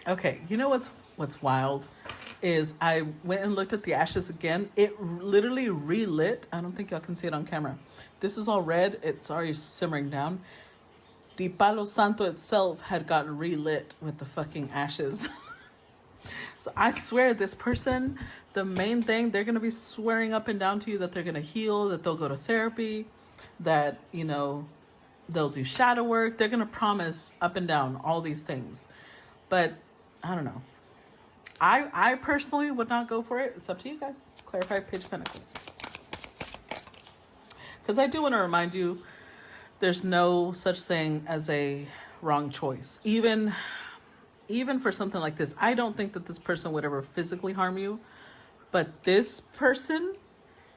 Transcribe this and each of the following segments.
Okay, you know what's wild is I went and looked at the ashes again. It literally relit. I don't think y'all can see it on camera. This is all red. It's already simmering down. The Palo Santo itself had gotten relit with the fucking ashes. So I swear this person, the main thing, they're going to be swearing up and down to you that they're going to heal, that they'll go to therapy, that, you know, they'll do shadow work. They're going to promise up and down all these things. But I don't know. I personally would not go for it. It's up to you guys. Clarify Page of Pentacles. Because I do want to remind you, there's no such thing as a wrong choice. Even for something like this, I don't think that this person would ever physically harm you, but this person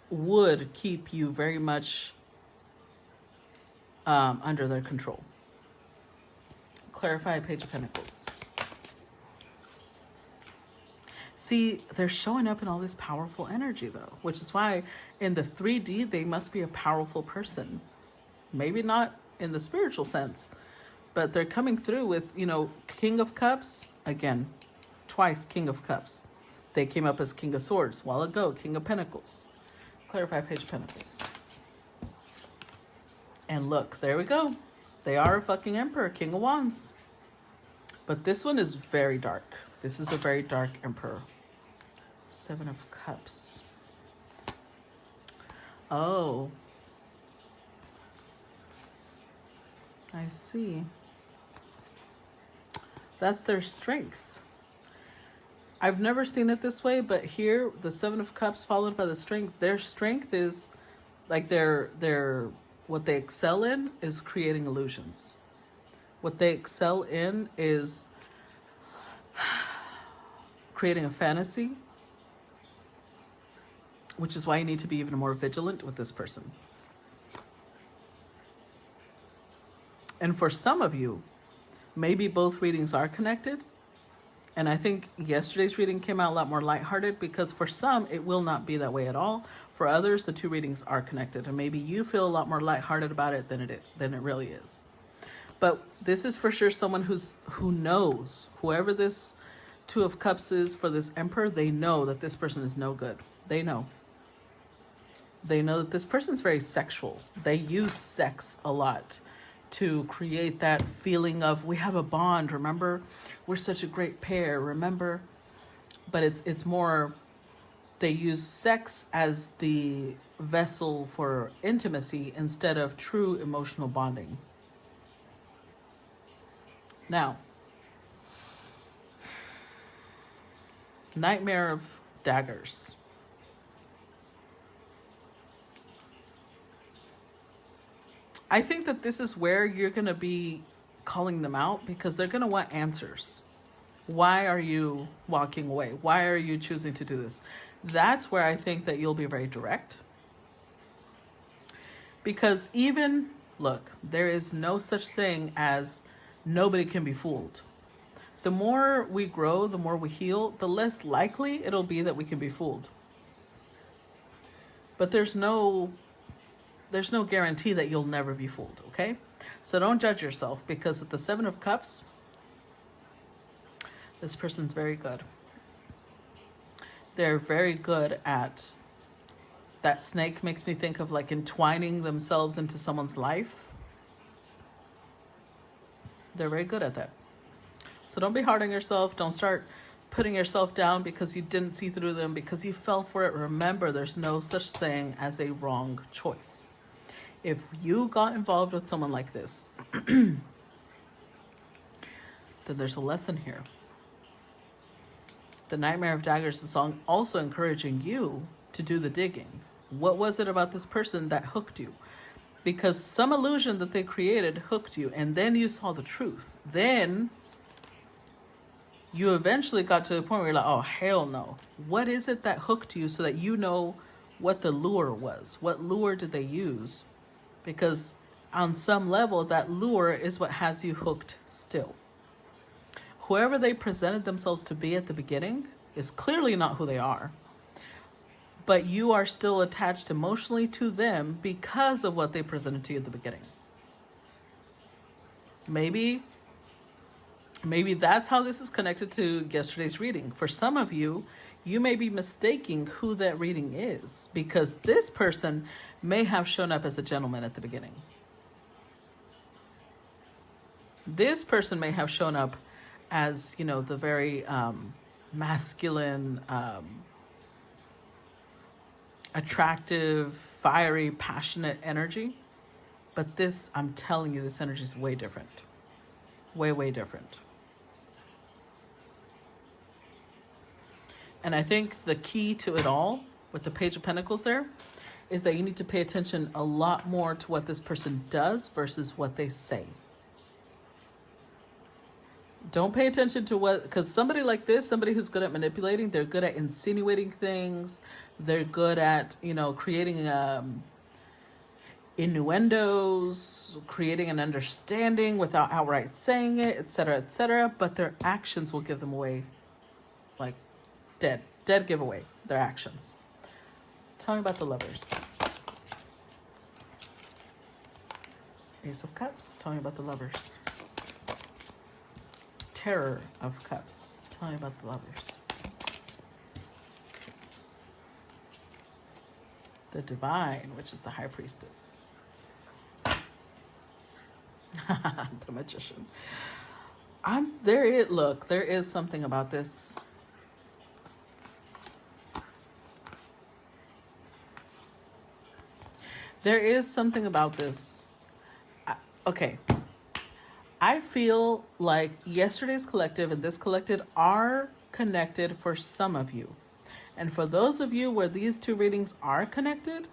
would keep you very much under their control. Clarify Page of Pentacles. See, they're showing up in all this powerful energy, though, which is why in the 3D, they must be a powerful person. Maybe not in the spiritual sense, but they're coming through with, you know, King of Cups. Again, twice King of Cups. They came up as King of Swords. A while ago, King of Pentacles. Clarify Page of Pentacles. And look, there we go. They are a fucking Emperor, King of Wands. But this one is very dark. This is a very dark Emperor. Seven of Cups. Oh. I see. That's their strength. I've never seen it this way, but here, the Seven of Cups followed by the strength. Their strength is like their what they excel in is creating illusions. What they excel in is creating a fantasy, which is why you need to be even more vigilant with this person. And for some of you, maybe both readings are connected. And I think yesterday's reading came out a lot more lighthearted because for some, it will not be that way at all. For others, the two readings are connected. And maybe you feel a lot more lighthearted about it than it really is. But this is for sure someone who knows, whoever this Two of Cups is for this Emperor, they know that this person is no good. They know. They know that this person's very sexual. They use sex a lot to create that feeling of we have a bond, remember? We're such a great pair, remember? But it's more, they use sex as the vessel for intimacy instead of true emotional bonding. Now, Nightmare of Daggers. I think that this is where you're going to be calling them out because they're going to want answers. Why are you walking away? Why are you choosing to do this? That's where I think that you'll be very direct. Because even, look, there is no such thing as nobody can be fooled. The more we grow, the more we heal, the less likely it'll be that we can be fooled. But there's no guarantee that you'll never be fooled, okay? So don't judge yourself because with the Seven of Cups, this person's very good. They're very good at, that snake makes me think of like entwining themselves into someone's life. They're very good at that. So don't be hard on yourself. Don't start putting yourself down because you didn't see through them, because you fell for it. Remember, there's no such thing as a wrong choice. If you got involved with someone like this, then there's a lesson here. The Nightmare of Daggers is also encouraging you to do the digging. What was it about this person that hooked you? Because some illusion that they created hooked you, and then you saw the truth. Then you eventually got to the point where you're like, oh, hell no. What is it that hooked you so that you know what the lure was? What lure did they use? Because on some level, that lure is what has you hooked still. Whoever they presented themselves to be at the beginning is clearly not who they are. But you are still attached emotionally to them because of what they presented to you at the beginning. Maybe Maybe that's how this is connected to yesterday's reading. For some of you, you may be mistaking who that reading is because this person may have shown up as a gentleman at the beginning. This person may have shown up as, you know, the very masculine, attractive, fiery, passionate energy. But this, I'm telling you, this energy is way different. Way, way different. And I think the key to it all, with the Page of Pentacles there, is that you need to pay attention a lot more to what this person does versus what they say. Don't pay attention to what, because somebody like this, somebody who's good at manipulating, they're good at insinuating things. They're good at, you know, creating innuendos, creating an understanding without outright saying it, etc., etc. But their actions will give them away, like dead giveaway, their actions. Tell me about the Lovers. Ace of Cups, tell me about the Lovers. Terror of Cups, tell me about the Lovers. The Divine, which is the High Priestess. The Magician. There is something about this. There is something about this. Okay. I feel like yesterday's collective and this collective are connected for some of you. And for those of you where these two readings are connected,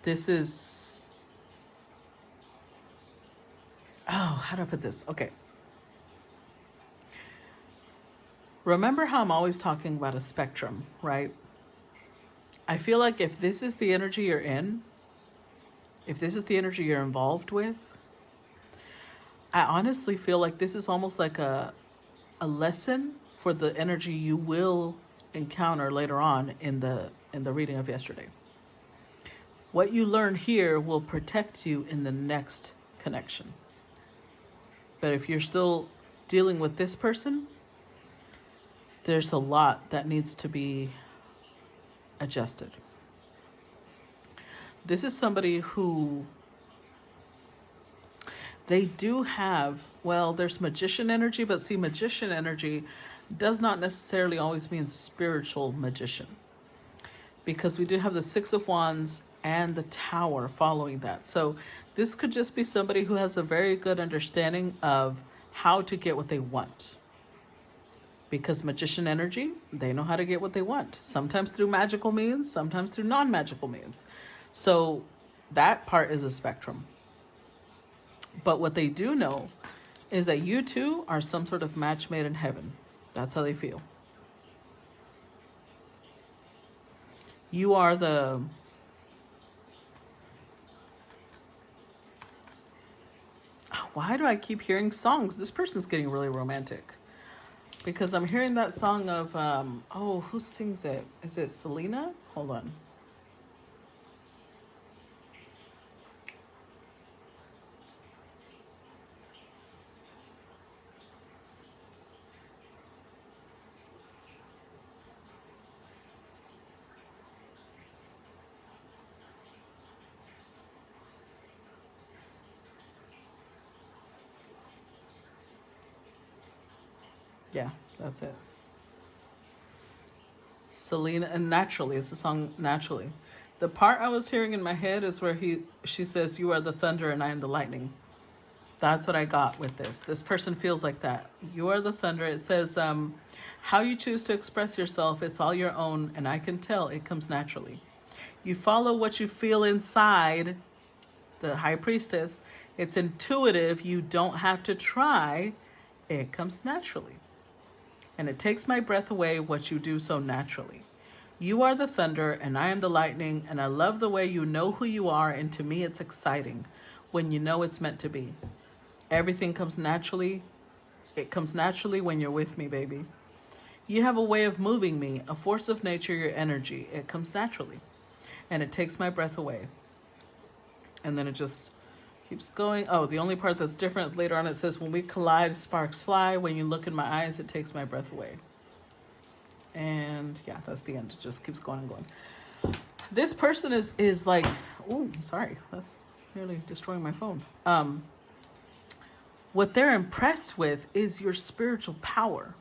this is... Oh, how do I put this? Okay. Remember how I'm always talking about a spectrum, right? I feel like if this is the energy you're in, if this is the energy you're involved with, I honestly feel like this is almost like a lesson for the energy you will encounter later on in the reading of yesterday. What you learn here will protect you in the next connection. But if you're still dealing with this person, there's a lot that needs to be adjusted. This is somebody who they do have, well, there's magician energy, but see, magician energy does not necessarily always mean spiritual magician, because we do have the Six of Wands and the Tower following that. So this could just be somebody who has a very good understanding of how to get what they want. Because magician energy, they know how to get what they want. Sometimes through magical means, sometimes through non-magical means. So that part is a spectrum. But what they do know is that you two are some sort of match made in heaven. That's how they feel. You are the... Why do I keep hearing songs? This person's getting really romantic. Because I'm hearing that song of, who sings it? Is it Selena? Hold on. Yeah, that's it. Selena, and Naturally, it's the song Naturally. The part I was hearing in my head is where she says, "You are the thunder and I am the lightning." That's what I got with this. This person feels like that. You are the thunder. It says, how you choose to express yourself, it's all your own, and I can tell it comes naturally. You follow what you feel inside, the High Priestess. It's intuitive. You don't have to try. It comes naturally. And it takes my breath away what you do so naturally. You are the thunder and I am the lightning, and I love the way you know who you are, and to me it's exciting when you know it's meant to be. Everything comes naturally. It comes naturally when you're with me, baby. You have a way of moving me, a force of nature, your energy. It comes naturally. And it takes my breath away. And then it just, Keeps going. Oh, the only part that's different later on, it says, when we collide, sparks fly. When you look in my eyes, it takes my breath away. And yeah, that's the end. It just keeps going and going. This person is like, oh, sorry, that's nearly destroying my phone. What they're impressed with is your spiritual power.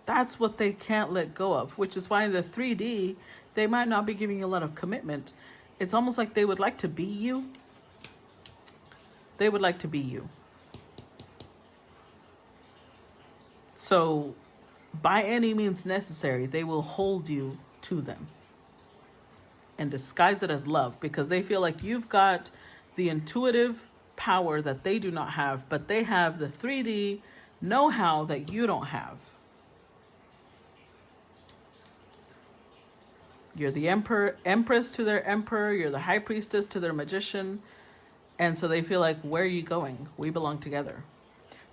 That's what they can't let go of, which is why in the 3D, they might not be giving you a lot of commitment. It's almost like they would like to be you. They would like to be you. So by any means necessary, they will hold you to them and disguise it as love, because they feel like you've got the intuitive power that they do not have, but they have the 3D know-how that you don't have. You're the empress to their emperor. You're the high priestess to their magician. And so they feel like, where are you going? We belong together.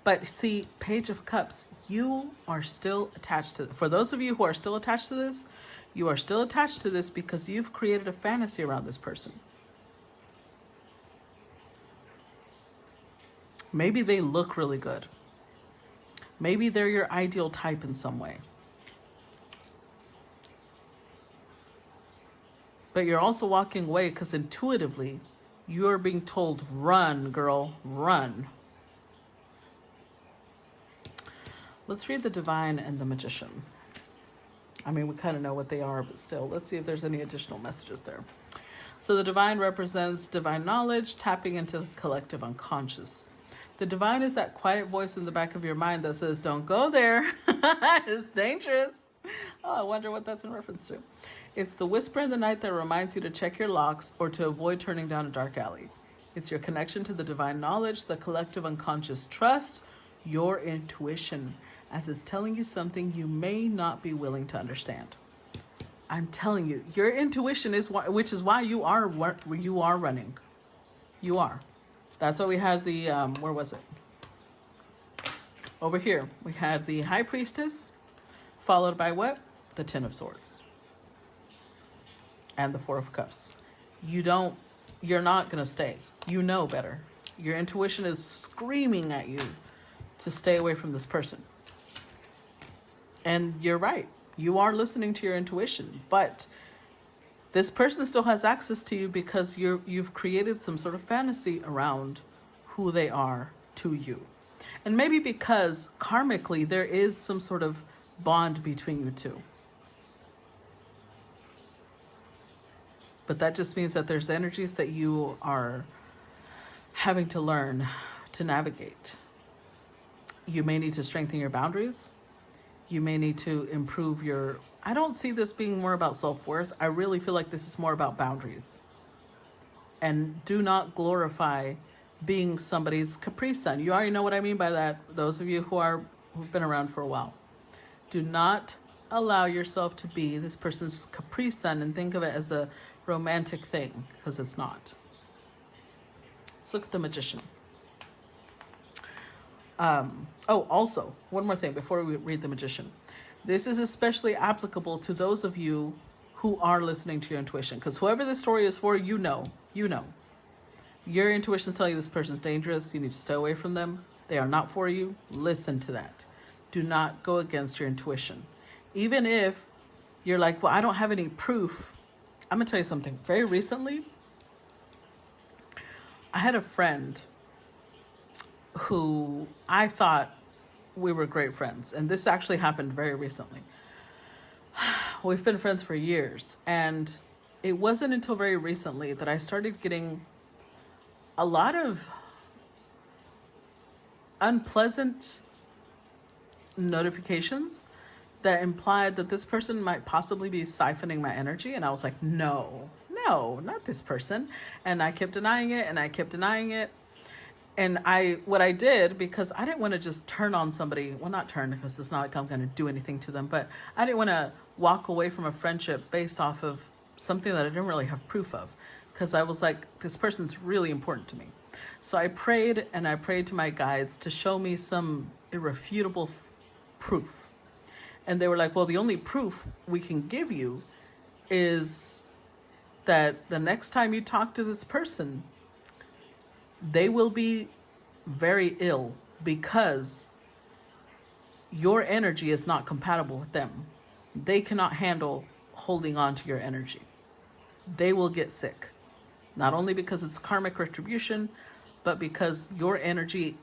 But see, Page of Cups, you are still attached to, for those of you who are still attached to this, you are still attached to this because you've created a fantasy around this person. Maybe they look really good. Maybe they're your ideal type in some way. But you're also walking away because intuitively, you're being told, run, girl, run. Let's read the Divine and the Magician. I mean, we kind of know what they are, but still, let's see if there's any additional messages there. So the Divine represents divine knowledge, tapping into the collective unconscious. The Divine is that quiet voice in the back of your mind that says, don't go there. It's dangerous. Oh, I wonder what that's in reference to. It's the whisper in the night that reminds you to check your locks or to avoid turning down a dark alley. It's your connection to the divine knowledge, the collective unconscious trust, your intuition, as it's telling you something you may not be willing to understand. I'm telling you, your intuition is why, which is why you are running. You are. That's why we had the, where was it? Over here, we had the High Priestess, followed by what? The Ten of Swords. And the Four of Cups. You're not going to stay. You know better. Your intuition is screaming at you to stay away from this person. And you're right. You are listening to your intuition, but this person still has access to you because you've created some sort of fantasy around who they are to you. And maybe because karmically there is some sort of bond between you two. But that just means that there's energies that you are having to learn to navigate. You may need to strengthen your boundaries. You may need to improve your... I don't see this being more about self-worth. I really feel like this is more about boundaries. And do not glorify being somebody's Capri Sun. You already know what I mean by that. Those of you who've been around for a while. Do not allow yourself to be this person's Capri Sun and think of it as a romantic thing, because it's not. Let's look at the Magician. Also, one more thing before we read the Magician. This is especially applicable to those of you who are listening to your intuition, because whoever this story is for, you know. Your intuition is telling you this person's dangerous. You need to stay away from them. They are not for you. Listen to that. Do not go against your intuition. Even if you're like, well, I don't have any proof. I'm going to tell you something. Very recently, I had a friend who I thought we were great friends. And this actually happened very recently. We've been friends for years. And it wasn't until very recently that I started getting a lot of unpleasant notifications that implied that this person might possibly be siphoning my energy. And I was like, no, not this person. And I kept denying it and I kept denying it. And what I did, because I didn't want to just turn on somebody, well, not turn, because it's not like I'm going to do anything to them, but I didn't want to walk away from a friendship based off of something that I didn't really have proof of, because I was like, this person's really important to me. So I prayed and I prayed to my guides to show me some irrefutable proof. And they were like, well, the only proof we can give you is that the next time you talk to this person, They will be very ill because your energy is not compatible with them. They cannot handle holding on to your energy. They will get sick, not only because it's karmic retribution, but because your energy